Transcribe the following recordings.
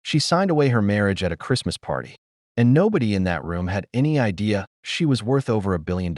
She signed away her marriage at a Christmas party, and nobody in that room had any idea she was worth over $1 billion.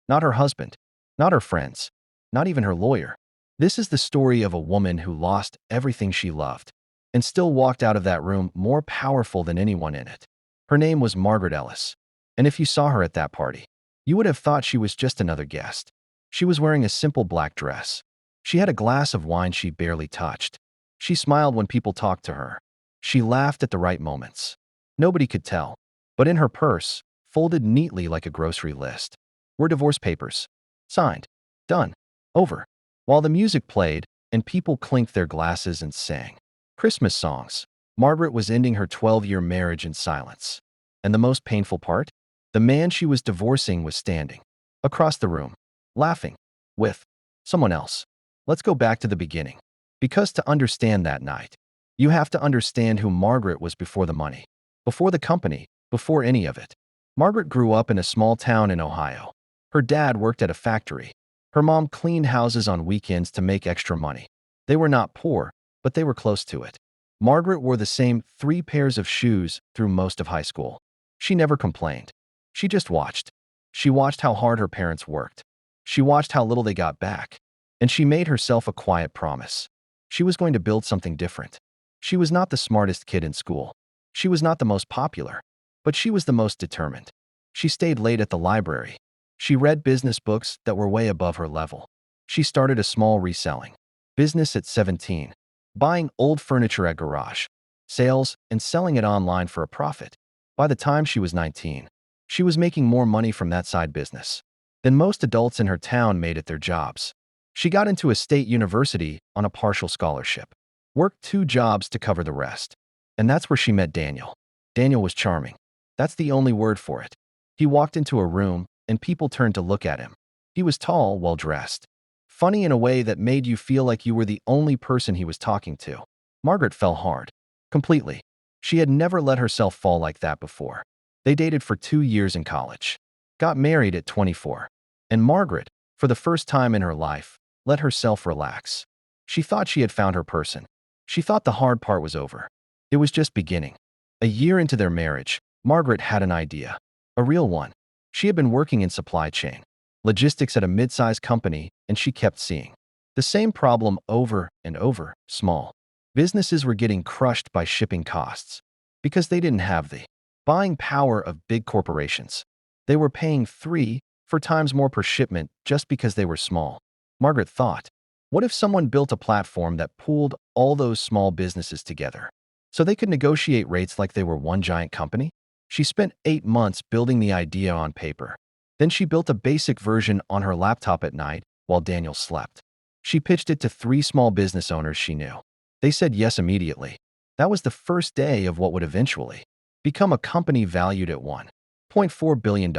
Not her husband, not her friends, not even her lawyer. This is the story of a woman who lost everything she loved and still walked out of that room more powerful than anyone in it. Her name was Margaret Ellis, and if you saw her at that party, you would have thought she was just another guest. She was wearing a simple black dress. She had a glass of wine she barely touched. She smiled when people talked to her. She laughed at the right moments. Nobody could tell, but in her purse, folded neatly like a grocery list, were divorce papers. Signed. Done. Over. While the music played and people clinked their glasses and sang Christmas songs, Margaret was ending her 12-year marriage in silence. And the most painful part? The man she was divorcing was standing across the room, laughing with someone else. Let's go back to the beginning. Because to understand that night, you have to understand who Margaret was before the money, before the company, before any of it. Margaret grew up in a small town in Ohio. Her dad worked at a factory. Her mom cleaned houses on weekends to make extra money. They were not poor, but they were close to it. Margaret wore the same 3 pairs of shoes through most of high school. She never complained. She just watched. She watched how hard her parents worked. She watched how little they got back. And she made herself a quiet promise. She was going to build something different. She was not the smartest kid in school. She was not the most popular. But she was the most determined. She stayed late at the library. She read business books that were way above her level. She started a small reselling business at 17, buying old furniture at garage sales and selling it online for a profit. By the time she was 19, she was making more money from that side business than most adults in her town made at their jobs. She got into a state university on a partial scholarship, worked 2 jobs to cover the rest. And that's where she met Daniel. Daniel was charming. That's the only word for it. He walked into a room, and people turned to look at him. He was tall, well-dressed, funny in a way that made you feel like you were the only person he was talking to. Margaret fell hard. Completely. She had never let herself fall like that before. They dated for 2 years in college, got married at 24, and Margaret, for the first time in her life, let herself relax. She thought she had found her person. She thought the hard part was over. It was just beginning. A year into their marriage, Margaret had an idea. A real one. She had been working in supply chain, logistics at a mid-sized company, and she kept seeing the same problem over and over. Small businesses were getting crushed by shipping costs because they didn't have the buying power of big corporations. They were paying 3, 4 times more per shipment just because they were small. Margaret thought, what if someone built a platform that pooled all those small businesses together so they could negotiate rates like they were one giant company? She spent 8 months building the idea on paper. Then she built a basic version on her laptop at night while Daniel slept. She pitched it to 3 small business owners she knew. They said yes immediately. That was the first day of what would eventually become a company valued at $1.4 billion.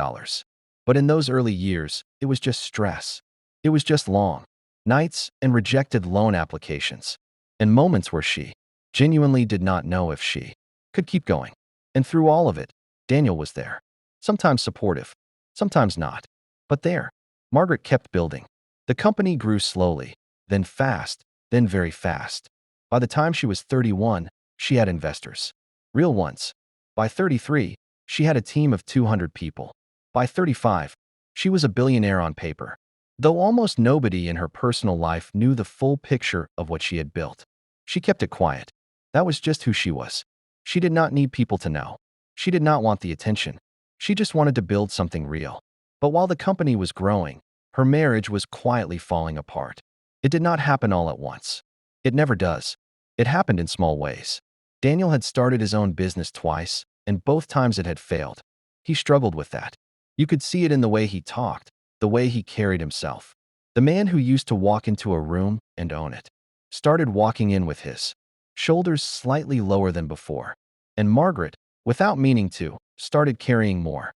But in those early years, it was just stress. It was just long nights and rejected loan applications, and moments where she genuinely did not know if she could keep going. And through all of it, Daniel was there. Sometimes supportive, sometimes not. But there, Margaret kept building. The company grew slowly, then fast, then very fast. By the time she was 31, she had investors. Real ones. By 33, she had a team of 200 people. By 35, she was a billionaire on paper. Though almost nobody in her personal life knew the full picture of what she had built. She kept it quiet. That was just who she was. She did not need people to know. She did not want the attention. She just wanted to build something real. But while the company was growing, her marriage was quietly falling apart. It did not happen all at once. It never does. It happened in small ways. Daniel had started his own business twice, and both times it had failed. He struggled with that. You could see it in the way he talked, the way he carried himself. The man who used to walk into a room and own it started walking in with his shoulders slightly lower than before. And Margaret, without meaning to, started carrying more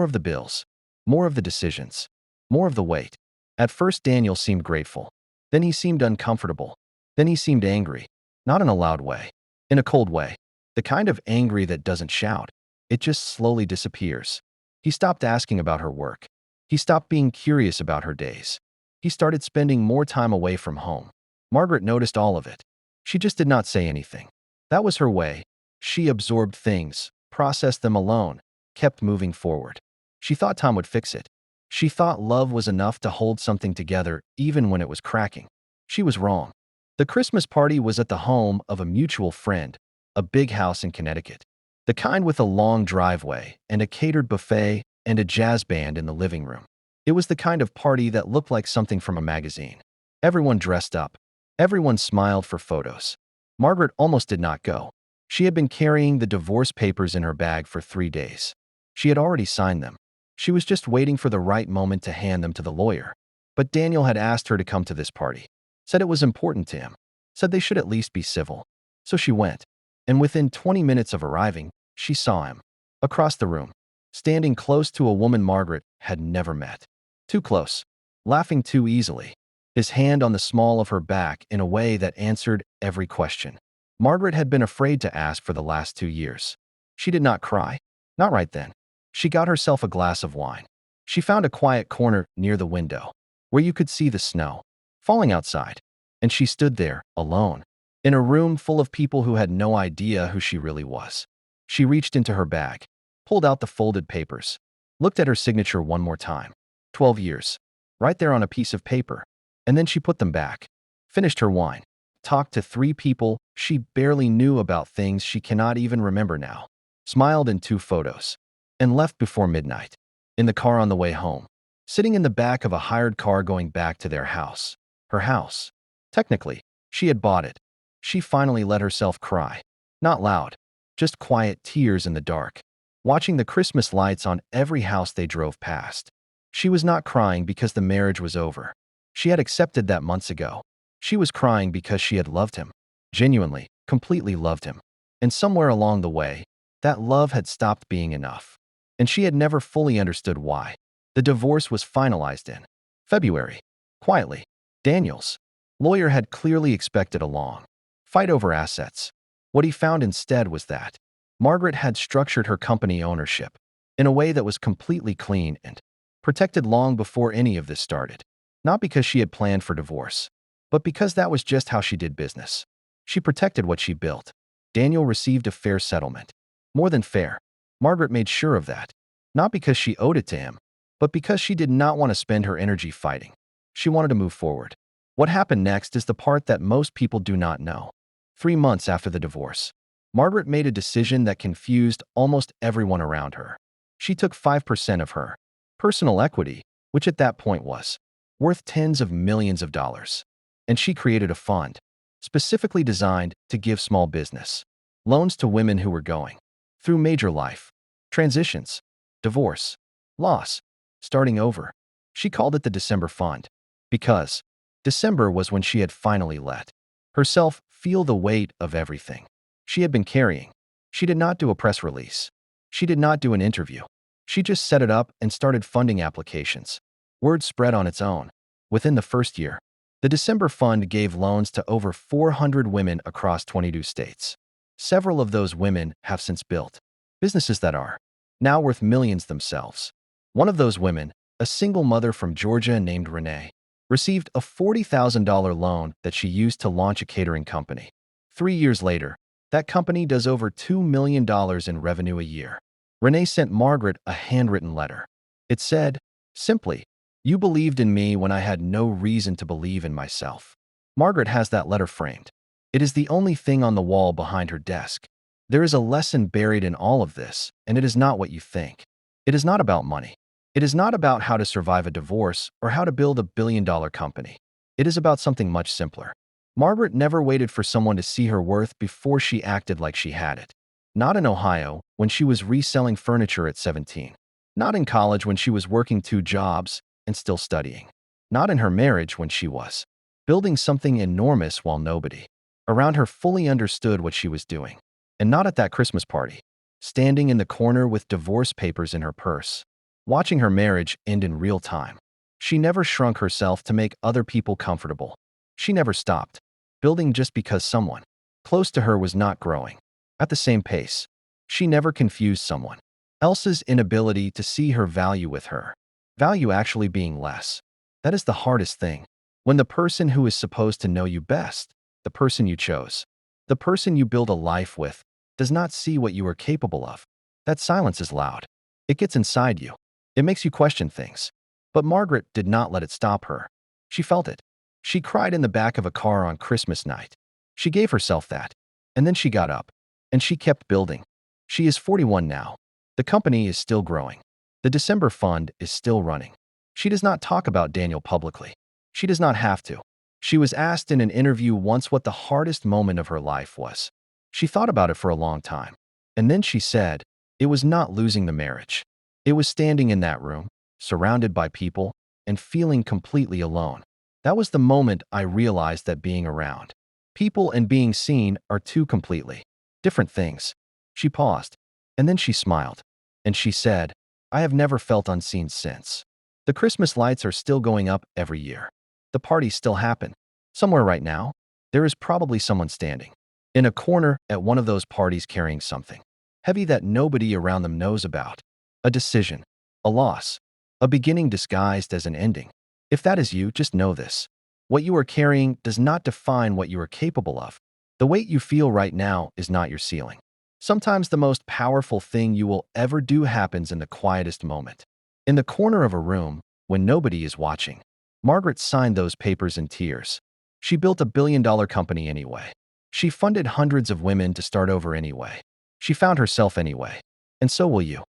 of the bills, more of the decisions, more of the weight. At first, Daniel seemed grateful. Then he seemed uncomfortable. Then he seemed angry, not in a loud way, in a cold way. The kind of angry that doesn't shout. It just slowly disappears. He stopped asking about her work. He stopped being curious about her days. He started spending more time away from home. Margaret noticed all of it. She just did not say anything. That was her way, She absorbed things, processed them alone, kept moving forward. She thought time would fix it. She thought love was enough to hold something together even when it was cracking. She was wrong. The Christmas party was at the home of a mutual friend, a big house in Connecticut. The kind with a long driveway and a catered buffet and a jazz band in the living room. It was the kind of party that looked like something from a magazine. Everyone dressed up. Everyone smiled for photos. Margaret almost did not go. She had been carrying the divorce papers in her bag for 3 days. She had already signed them. She was just waiting for the right moment to hand them to the lawyer. But Daniel had asked her to come to this party. Said it was important to him. Said they should at least be civil. So she went. And within 20 minutes of arriving, she saw him. Across the room. Standing close to a woman Margaret had never met. Too close. Laughing too easily. His hand on the small of her back in a way that answered every question Margaret had been afraid to ask for the last 2 years. She did not cry. Not right then. She got herself a glass of wine. She found a quiet corner near the window, where you could see the snow falling outside. And she stood there, alone, in a room full of people who had no idea who she really was. She reached into her bag, pulled out the folded papers, looked at her signature one more time. 12 years. Right there on a piece of paper. And then she put them back, finished her wine, talked to 3 people she barely knew about things she cannot even remember now, smiled in 2 photos, and left before midnight. In the car on the way home, sitting in the back of a hired car going back to their house. Her house. Technically, she had bought it. She finally let herself cry. Not loud, just quiet tears in the dark, watching the Christmas lights on every house they drove past. She was not crying because the marriage was over. She had accepted that months ago. She was crying because she had loved him. Genuinely, completely loved him. And somewhere along the way, that love had stopped being enough. And she had never fully understood why. The divorce was finalized in February. Quietly. Daniel's lawyer had clearly expected a long fight over assets. What he found instead was that Margaret had structured her company ownership in a way that was completely clean and protected long before any of this started. Not because she had planned for divorce, but because that was just how she did business. She protected what she built. Daniel received a fair settlement. More than fair. Margaret made sure of that. Not because she owed it to him, but because she did not want to spend her energy fighting. She wanted to move forward. What happened next is the part that most people do not know. 3 months after the divorce, Margaret made a decision that confused almost everyone around her. She took 5% of her personal equity, which at that point was worth tens of millions of dollars. And she created a fund, specifically designed to give small business loans to women who were going through major life transitions, divorce, loss, starting over. She called it the December Fund because December was when she had finally let herself feel the weight of everything she had been carrying. She did not do a press release. She did not do an interview. She just set it up and started funding applications. Word spread on its own. Within the first year, the December Fund gave loans to over 400 women across 22 states. Several of those women have since built businesses that are now worth millions themselves. One of those women, a single mother from Georgia named Renee, received a $40,000 loan that she used to launch a catering company. 3 years later, that company does over $2 million in revenue a year. Renee sent Margaret a handwritten letter. It said, simply, "You believed in me when I had no reason to believe in myself." Margaret has that letter framed. It is the only thing on the wall behind her desk. There is a lesson buried in all of this, and it is not what you think. It is not about money. It is not about how to survive a divorce or how to build a billion-dollar company. It is about something much simpler. Margaret never waited for someone to see her worth before she acted like she had it. Not in Ohio, when she was reselling furniture at 17. Not in college when she was working 2 jobs and still studying. Not in her marriage when she was building something enormous while nobody around her fully understood what she was doing. And not at that Christmas party, standing in the corner with divorce papers in her purse, watching her marriage end in real time. She never shrunk herself to make other people comfortable. She never stopped building just because someone close to her was not growing at the same pace. She never confused someone else's inability to see her value with her value actually being less. That is the hardest thing. When the person who is supposed to know you best, the person you chose, the person you build a life with, does not see what you are capable of. That silence is loud. It gets inside you. It makes you question things. But Margaret did not let it stop her. She felt it. She cried in the back of a car on Christmas night. She gave herself that. And then she got up. And she kept building. She is 41 now. The company is still growing. The December fund is still running. She does not talk about Daniel publicly. She does not have to. She was asked in an interview once what the hardest moment of her life was. She thought about it for a long time. And then she said, it was not losing the marriage. It was standing in that room, surrounded by people, and feeling completely alone. That was the moment I realized that being around people and being seen are two completely different things. She paused, and then she smiled, and she said, I have never felt unseen since. The Christmas lights are still going up every year. The parties still happen. Somewhere right now, there is probably someone standing in a corner at one of those parties carrying something heavy that nobody around them knows about. A decision, a loss, a beginning disguised as an ending. If that is you, just know this. What you are carrying does not define what you are capable of. The weight you feel right now is not your ceiling. Sometimes the most powerful thing you will ever do happens in the quietest moment. In the corner of a room, when nobody is watching. Margaret signed those papers in tears. She built a billion-dollar company anyway. She funded hundreds of women to start over anyway. She found herself anyway. And so will you.